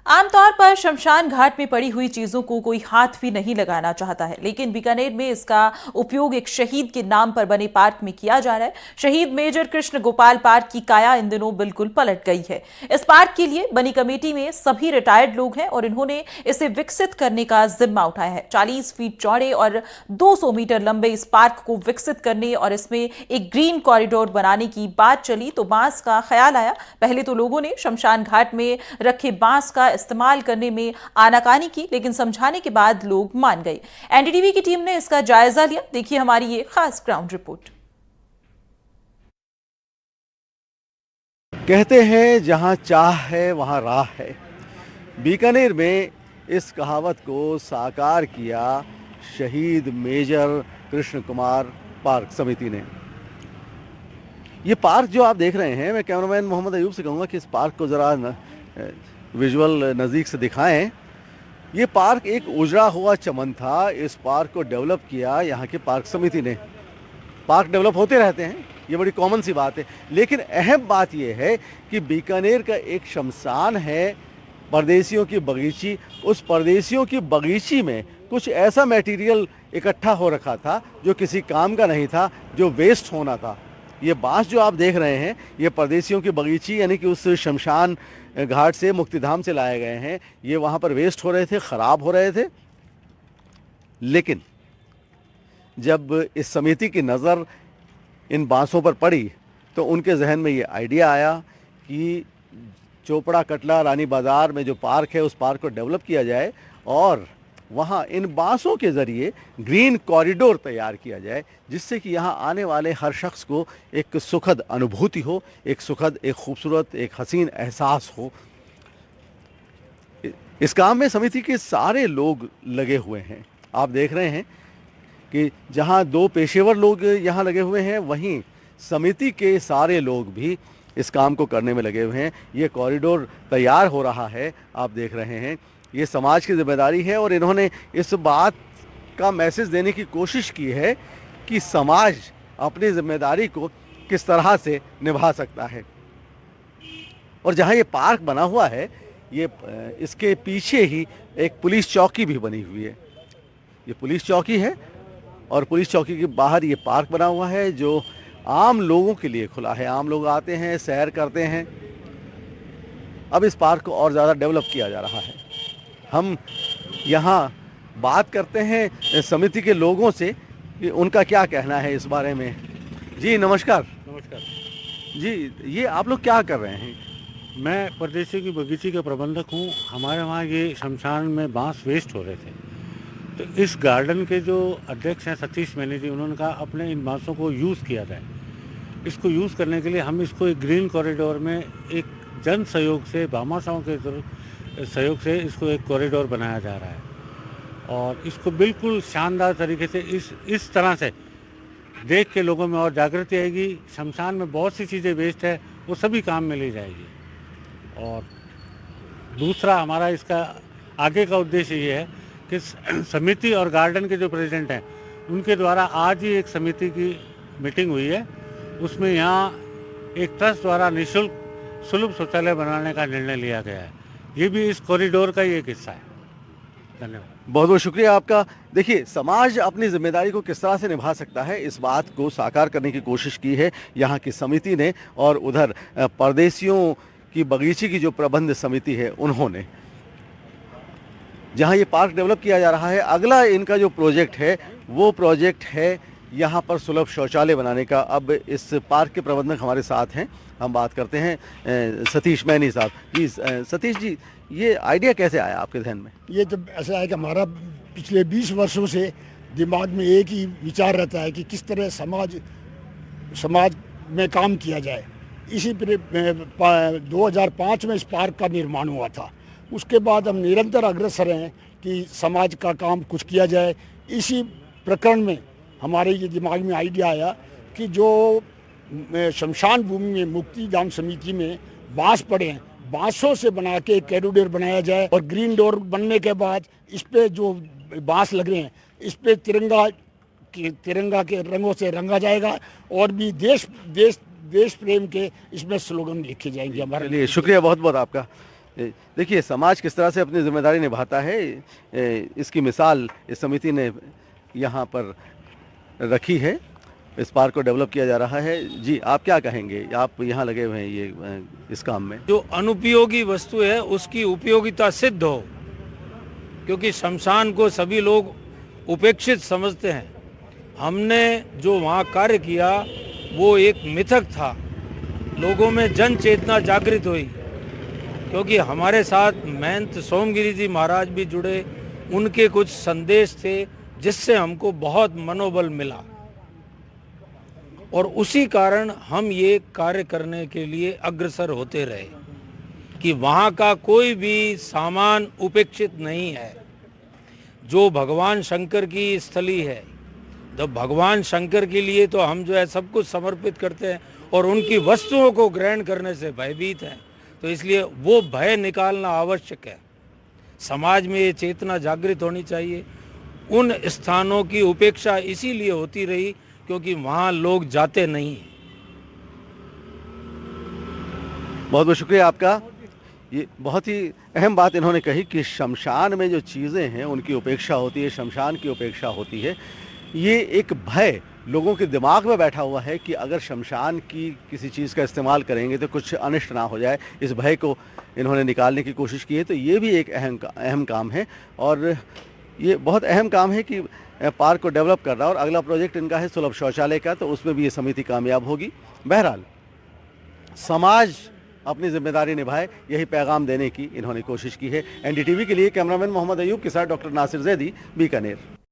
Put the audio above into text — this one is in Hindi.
आमतौर पर शमशान घाट में पड़ी हुई चीजों को कोई हाथ भी नहीं लगाना चाहता है, लेकिन बीकानेर में इसका उपयोग एक शहीद के नाम पर बने पार्क में किया जा रहा है। शहीद मेजर कृष्ण गोपाल पार्क की काया इन दिनों बिल्कुल पलट गई है। इस पार्क के लिए बनी कमेटी में सभी रिटायर्ड लोग हैं और इन्होंने इसे विकसित करने का जिम्मा उठाया है। 40 फीट चौड़े और 200 मीटर लंबे इस पार्क को विकसित करने और इसमें एक ग्रीन कॉरिडोर बनाने की बात चली तो बांस का ख्याल आया। पहले तो लोगों ने शमशान घाट में रखे बांस का इस्तेमाल करने में आनाकानी की, लेकिन समझाने के बाद लोग मान गए। एनडीटीवी की टीम ने इसका जायजा लिया। देखिए हमारी ये खास ग्राउंड रिपोर्ट। कहते हैं जहां चाह है वहां राह है। बीकानेर में इस कहावत को साकार किया शहीद मेजर कृष्ण कुमार पार्क समिति ने। ये पार्क जो आप देख रहे हैं, मैं कैमरामैन मोहम्मद अयूब से कहूँगा कि इस पार्क को ज़रा विजुअल नज़दीक से दिखाएं। ये पार्क एक उजड़ा हुआ चमन था। इस पार्क को डेवलप किया यहाँ की पार्क समिति ने। पार्क डेवलप होते रहते हैं, ये बड़ी कॉमन सी बात है, लेकिन अहम बात यह है कि बीकानेर का एक शमशान है, परदेशियों की बगीची। उस परदेशियों की बगीची में कुछ ऐसा मटेरियल इकट्ठा हो रखा था जो किसी काम का नहीं था, जो वेस्ट होना था। ये बांस जो आप देख रहे हैं, ये परदेशियों की बगीची यानी कि उस शमशान घाट से, मुक्तिधाम से लाए गए हैं। ये वहाँ पर वेस्ट हो रहे थे, ख़राब हो रहे थे। लेकिन जब इस समिति की नज़र इन बांसों पर पड़ी तो उनके जहन में ये आइडिया आया कि चोपड़ा कटला रानी बाज़ार में जो पार्क है, उस पार्क को डेवलप किया जाए और वहाँ इन बांसों के ज़रिए ग्रीन कॉरिडोर तैयार किया जाए, जिससे कि यहाँ आने वाले हर शख्स को एक सुखद अनुभूति हो, एक सुखद, एक खूबसूरत, एक हसीन एहसास हो। इस काम में समिति के सारे लोग लगे हुए हैं। आप देख रहे हैं कि जहाँ 2 पेशेवर लोग यहाँ लगे हुए हैं, वहीं समिति के सारे लोग भी इस काम को करने में लगे हुए हैं। ये कॉरिडोर तैयार हो रहा है, आप देख रहे हैं। ये समाज की जिम्मेदारी है और इन्होंने इस बात का मैसेज देने की कोशिश की है कि समाज अपनी जिम्मेदारी को किस तरह से निभा सकता है। और जहाँ ये पार्क बना हुआ है, ये इसके पीछे ही एक पुलिस चौकी भी बनी हुई है। ये पुलिस चौकी है और पुलिस चौकी के बाहर ये पार्क बना हुआ है जो आम लोगों के लिए खुला है। आम लोग आते हैं, सैर करते हैं। अब इस पार्क को और ज़्यादा डेवलप किया जा रहा है। हम यहाँ बात करते हैं समिति के लोगों से कि उनका क्या कहना है इस बारे में। जी नमस्कार। नमस्कार जी, ये आप लोग क्या कर रहे हैं? मैं परदेशी की बगीची का प्रबंधक हूँ। हमारे वहाँ ये शमशान में बांस वेस्ट हो रहे थे, तो इस गार्डन के जो अध्यक्ष हैं सतीश मैनी जी, उन्होंने कहा अपने इन बांसों को यूज़ किया जाए। इसको यूज़ करने के लिए हम इसको एक ग्रीन कॉरिडोर में एक जन सहयोग से, भामाशाहों के सहयोग से इसको एक कॉरिडोर बनाया जा रहा है और इसको बिल्कुल शानदार तरीके से इस तरह से देख के लोगों में और जागृति आएगी। शमशान में बहुत सी चीज़ें वेस्ट है, वो सभी काम में ली जाएगी। और दूसरा हमारा इसका आगे का उद्देश्य ये है कि समिति और गार्डन के जो प्रेसिडेंट हैं, उनके द्वारा आज ही एक समिति की मीटिंग हुई है। उसमें यहाँ एक ट्रस्ट द्वारा निःशुल्क सुलभ शौचालय बनाने का निर्णय लिया गया है। ये भी इस कॉरिडोर का ही एक हिस्सा है। धन्यवाद। बहुत बहुत शुक्रिया आपका। देखिए, समाज अपनी जिम्मेदारी को किस तरह से निभा सकता है, इस बात को साकार करने की कोशिश की है यहाँ की समिति ने और उधर परदेशियों की बगीची की जो प्रबंध समिति है उन्होंने। जहाँ ये पार्क डेवलप किया जा रहा है, अगला इनका जो प्रोजेक्ट है वो प्रोजेक्ट है यहाँ पर सुलभ शौचालय बनाने का। अब इस पार्क के प्रबंधक हमारे साथ हैं, हम बात करते हैं सतीश मैनी साहब। जी सतीश जी, ये आइडिया कैसे आया आपके ध्यान में? ये तो ऐसा है कि हमारा पिछले 20 वर्षों से दिमाग में एक ही विचार रहता है कि किस तरह समाज में काम किया जाए। इसी पर 2005 में इस पार्क का निर्माण हुआ था। उसके बाद हम निरंतर अग्रसर हैं कि समाज का काम कुछ किया जाए। इसी प्रकरण में हमारे ये दिमाग में आइडिया आया कि जो शमशान भूमि में मुक्तिधाम समिति में बांस पड़े हैं, बांसों से बना के एक कॉरिडोर बनाया जाए और ग्रीन डोर बनने के बाद इस पे जो बांस लग रहे हैं, इस पे तिरंगा के रंगों से रंगा जाएगा और भी देश प्रेम के इसमें स्लोगन लिखे जाएंगे हमारे लिए। शुक्रिया बहुत बहुत आपका। देखिए समाज किस तरह से अपनी जिम्मेदारी निभाता है, इसकी मिसाल इस समिति ने यहाँ पर रखी है। इस पार्क को डेवलप किया जा रहा है। जी आप क्या कहेंगे, आप यहाँ लगे हुए हैं ये इस काम में? जो अनुपयोगी वस्तु है उसकी उपयोगिता सिद्ध हो, क्योंकि शमशान को सभी लोग उपेक्षित समझते हैं। हमने जो वहाँ कार्य किया वो एक मिथक था, लोगों में जन चेतना जागृत हुई, क्योंकि हमारे साथ महंत सोमगिरी जी महाराज भी जुड़े, उनके कुछ संदेश थे जिससे हमको बहुत मनोबल मिला और उसी कारण हम ये कार्य करने के लिए अग्रसर होते रहे कि वहाँ का कोई भी सामान उपेक्षित नहीं है। जो भगवान शंकर की स्थली है, तो भगवान शंकर के लिए तो हम जो है सब कुछ समर्पित करते हैं और उनकी वस्तुओं को ग्रहण करने से भयभीत हैं, तो इसलिए वो भय निकालना आवश्यक है। समाज में ये चेतना जागृत होनी चाहिए। उन स्थानों की उपेक्षा इसीलिए होती रही क्योंकि वहाँ लोग जाते नहीं हैं। बहुत बहुत शुक्रिया आपका। ये बहुत ही अहम बात इन्होंने कही कि शमशान में जो चीज़ें हैं उनकी उपेक्षा होती है, शमशान की उपेक्षा होती है। ये एक भय लोगों के दिमाग में बैठा हुआ है कि अगर शमशान की किसी चीज़ का इस्तेमाल करेंगे तो कुछ अनिष्ट ना हो जाए, इस भय को इन्होंने निकालने की कोशिश की है। तो ये भी एक अहम काम है और ये बहुत अहम काम है कि पार्क को डेवलप कर रहा है। और अगला प्रोजेक्ट इनका है सुलभ शौचालय का, तो उसमें भी ये समिति कामयाब होगी। बहरहाल समाज अपनी जिम्मेदारी निभाए, यही पैगाम देने की इन्होंने कोशिश की है। एनडीटीवी के लिए कैमरामैन मोहम्मद अयूब के साथ डॉक्टर नासिर जैदी, बीकानेर।